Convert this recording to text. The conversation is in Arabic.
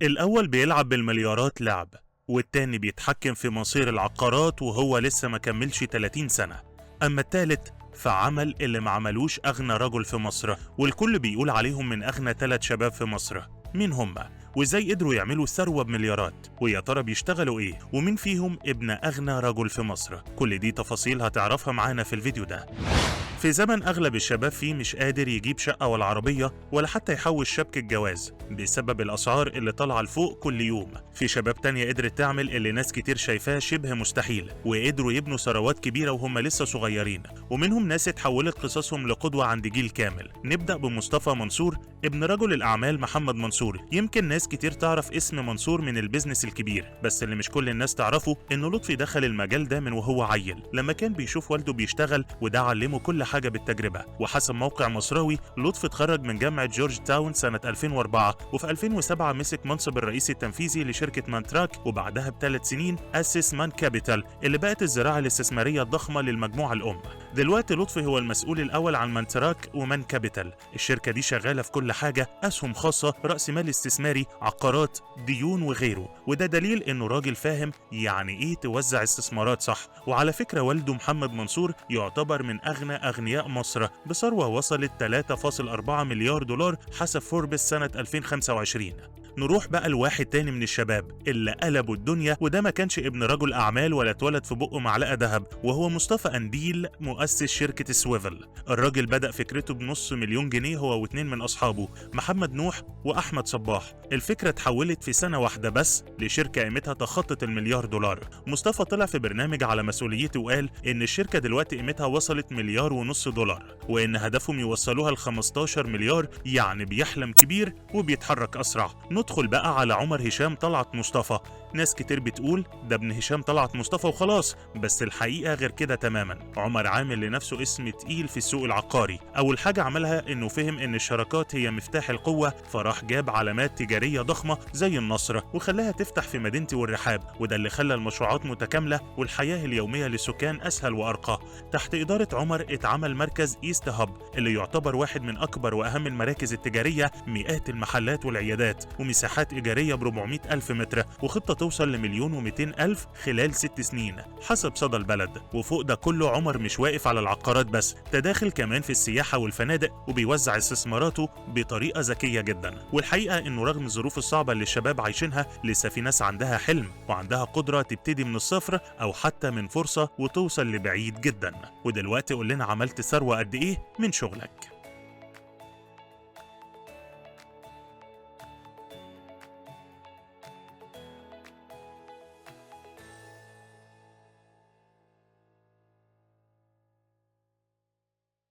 الأول بيلعب بالمليارات لعب، والتاني بيتحكم في مصير العقارات وهو لسه ما كملش 30 سنة. أما التالت فعمل اللي ما عملوش أغنى رجل في مصر، والكل بيقول عليهم من أغنى 3 شباب في مصر. مين هما؟ وإزاي قدروا يعملوا ثروة بمليارات؟ ويا ترى بيشتغلوا إيه؟ ومين فيهم ابن أغنى رجل في مصر؟ كل دي تفاصيل هتعرفها معانا في الفيديو ده. في زمن أغلب الشباب فيه مش قادر يجيب شقة ولا عربية ولا حتى يحوش شبك الجواز بسبب الأسعار اللي طالعة لفوق كل يوم، في شباب تانية قدرت تعمل اللي ناس كتير شايفاه شبه مستحيل، وقدروا يبنوا ثروات كبيرة وهم لسه صغيرين، ومنهم ناس اتحولت قصصهم لقدوة عند جيل كامل. نبدأ بمصطفى منصور ابن رجل الأعمال محمد منصور. يمكن ناس كتير تعرف اسم منصور من البيزنس الكبير، بس اللي مش كل الناس تعرفه إنه لطفي دخل المجال ده من وهو عيل، لما كان بيشوف والده بيشتغل وده علمه كل حاجة بالتجربة. وحسب موقع مصراوي، لطفي اتخرج من جامعة جورج تاون سنة 2004، وفي 2007 مسك منصب الرئيس التنفيذي لشركة مانتراك، وبعدها ب3 سنين أسس مان كابيتال اللي بقت الزراعة الاستثمارية الضخمة للمجموعة الأم. دلوقتي لطفي هو المسؤول الأول عن مانتراك ومان كابيتال. الشركة دي شغالة في كل حاجة، أسهم خاصة، رأس مال استثماري، عقارات، ديون وغيره، وده دليل إنه راجل فاهم يعني إيه توزع استثمارات صح. وعلى فكرة والده محمد منصور يعتبر من أغنى أغنياء مصر بثروة وصلت 3.4 مليار دولار حسب فوربس سنة 2025. نروح بقى لواحد تاني من الشباب اللي قلبوا الدنيا، وده ما كانش ابن رجل أعمال ولا اتولد في بقه معلقة ذهب، وهو مصطفى أنديل مؤسس شركة سويفل. الراجل بدأ فكرته بنص مليون جنيه هو واتنين من أصحابه محمد نوح وأحمد صباح. الفكرة اتحولت في سنة واحدة بس لشركة قيمتها تخطت المليار دولار. مصطفى طلع في برنامج على مسؤوليته وقال إن الشركة دلوقتي قيمتها وصلت مليار ونص دولار، وإن هدفهم يوصلوها ل 15 مليار، يعني بيحلم كبير وبيتحرك أسرع. ندخل بقى على عمر هشام طلعت مصطفى. ناس كتير بتقول ده ابن هشام طلعت مصطفى وخلاص، بس الحقيقة غير كده تماما. عمر عامل لنفسه اسم تقيل في السوق العقاري. أول حاجة عملها إنه فهم إن الشراكات هي مفتاح القوة، فراح جاب علامات تجارية ضخمة زي النصر وخلاها تفتح في مدينتي والرحاب، وده اللي خلى المشروعات متكاملة والحياة اليومية للسكان أسهل وأرقى. تحت إدارة عمر اتعمل مركز إيست هاب اللي يعتبر واحد من أكبر وأهم المراكز التجارية، مئات المحلات والعيادات، ومساحات إيجارية ب 400 ألف متر، وخطة توصل ل1,200,000 خلال 6 سنين حسب صدى البلد. وفوق ده كله عمر مش واقف على العقارات بس، تداخل كمان في السياحة والفنادق، وبيوزع استثماراته بطريقة ذكية جدا. والحقيقة إنه رغم الظروف الصعبة اللي الشباب عايشينها، لسه في ناس عندها حلم وعندها قدرة تبتدي من الصفر أو حتى من فرصة وتوصل لبعيد جدا. ودلوقتي قول لنا عملت ثروة قد إيه من شغلك؟